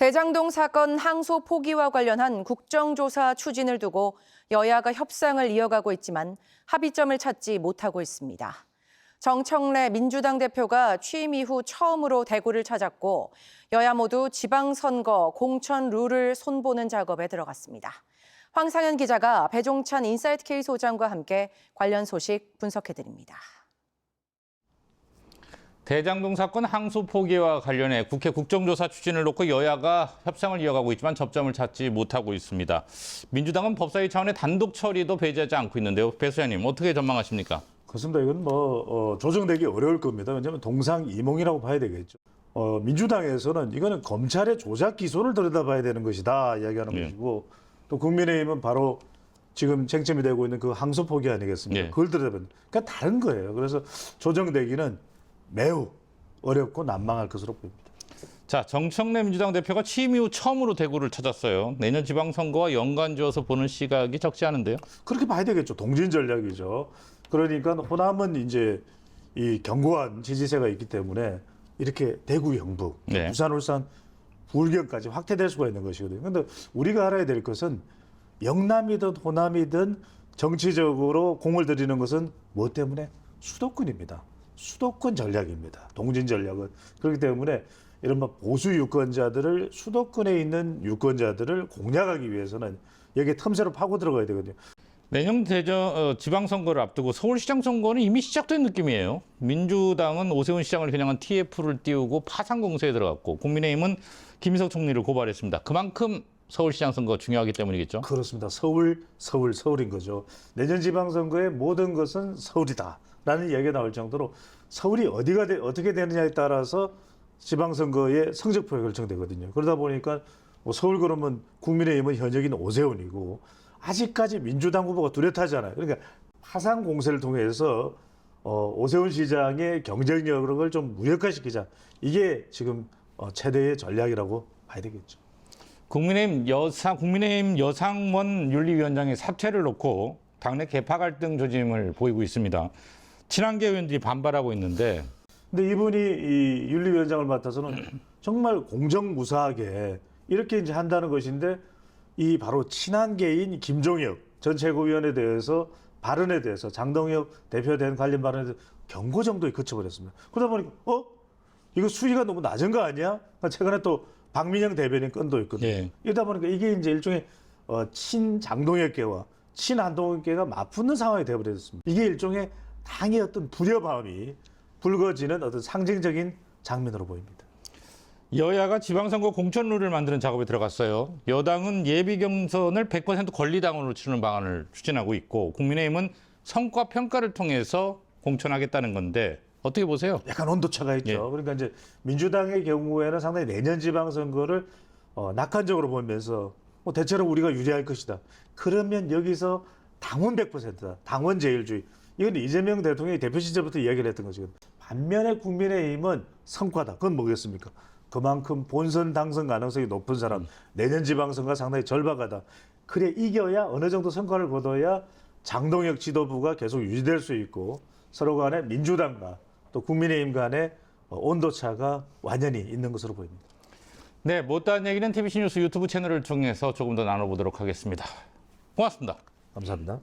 대장동 사건 항소 포기와 관련한 국정조사 추진을 두고 여야가 협상을 이어가고 있지만 합의점을 찾지 못하고 있습니다. 정청래 민주당 대표가 취임 이후 처음으로 대구를 찾았고 여야 모두 지방선거 공천 룰을 손보는 작업에 들어갔습니다. 황상현 기자가 배종찬 인사이트 K 소장과 함께 관련 소식 분석해드립니다. 대장동 사건 항소 포기와 관련해 국회 국정조사 추진을 놓고 여야가 협상을 이어가고 있지만 접점을 찾지 못하고 있습니다. 민주당은 법사위 차원의 단독 처리도 배제하지 않고 있는데요. 배 소장님, 어떻게 전망하십니까? 그렇습니다. 이건 조정되기 어려울 겁니다. 왜냐하면 동상이몽이라고 봐야 되겠죠. 민주당에서는 이거는 검찰의 조작 기소를 들여다봐야 되는 것이다 이야기하는 것이고, 또 국민의힘은 바로 지금 쟁점이 되고 있는 그 항소 포기 아니겠습니까? 그걸 들여다보는. 그러니까 다른 거예요. 그래서 조정되기는 매우 어렵고 난망할 것으로 보입니다. 자, 정청래 민주당 대표가 취임 이후 처음으로 대구를 찾았어요. 내년 지방선거와 연관지어서 보는 시각이 적지 않은데요. 그렇게 봐야 되겠죠. 동진 전략이죠. 그러니까 호남은 이제 이 견고한 지지세가 있기 때문에 이렇게 대구, 영북, 부산, 울산, 부울경까지 확대될 수가 있는 것이거든요. 그런데 우리가 알아야 될 것은 영남이든 호남이든 정치적으로 공을 들이는 것은 무엇 때문에? 수도권입니다. 수도권 전략입니다. 동진 전략은. 그렇기 때문에 이른바 보수 유권자들을, 수도권에 있는 유권자들을 공략하기 위해서는 여기에 틈새로 파고 들어가야 되거든요. 내년 지방선거를 앞두고 서울시장 선거는 이미 시작된 느낌이에요. 민주당은 오세훈 시장을 겨냥한 TF를 띄우고 파상 공세에 들어갔고, 국민의힘은 김희석 총리를 고발했습니다. 그만큼 서울시장 선거가 중요하기 때문이겠죠? 그렇습니다. 서울인 거죠. 내년 지방선거의 모든 것은 서울이다라는 이야기가 나올 정도로 서울이 어떻게 되느냐에 따라서 지방선거의 성적표가 결정되거든요. 그러다 보니까 서울 그러면 국민의힘은 현역인 오세훈이고, 아직까지 민주당 후보가 뚜렷하잖아요. 그러니까 파상 공세를 통해서 오세훈 시장의 경쟁력을 좀 무력화시키자. 이게 지금 최대의 전략이라고 봐야 되겠죠. 국민의힘 여상원 윤리위원장의 사퇴를 놓고 당내 계파 갈등 조짐을 보이고 있습니다. 친한계 의원들이 반발하고 있는데. 근데 이분이 이 윤리위원장을 맡아서는 정말 공정무사하게 이렇게 이제 한다는 것인데, 이 바로 친한계인 김종혁 전 최고위원에 대해서 발언에 대해서, 장동혁 대표에 관련 발언에 대해서 경고 정도에 그쳐버렸습니다. 그러다 보니까 이거 수위가 너무 낮은 거 아니야? 최근에 또 박민영 대변인 건도 있거든요. 이러다 보니까 이게 이제 일종의 친장동혁계와 친한동혁계가 맞붙는 상황이 되어버렸습니다. 이게 일종의 당의 어떤 불협화음이 불거지는 어떤 상징적인 장면으로 보입니다. 여야가 지방선거 공천룰을 만드는 작업에 들어갔어요. 여당은 예비 경선을 100% 권리당원으로 치르는 방안을 추진하고 있고, 국민의힘은 성과 평가를 통해서 공천하겠다는 건데 어떻게 보세요? 약간 온도차가 있죠. 그러니까 이제 민주당의 경우에는 상당히 내년 지방선거를 낙관적으로 보면서 대체로 우리가 유리할 것이다. 그러면 여기서 당원 100%다. 당원 제일주의. 이건 이재명 대통령이 대표 시절부터 이야기를 했던 것이거든요. 반면에 국민의힘은 성과다. 그건 뭐겠습니까? 그만큼 본선 당선 가능성이 높은 사람, 내년 지방선거가 상당히 절박하다. 그래 이겨야 어느 정도 성과를 거둬야 장동혁 지도부가 계속 유지될 수 있고, 서로 간에 민주당과 또 국민의힘 간의 온도차가 완연히 있는 것으로 보입니다. 네, 못다한 얘기는 TBC 뉴스 유튜브 채널을 통해서 조금 더 나눠보도록 하겠습니다. 고맙습니다. 감사합니다.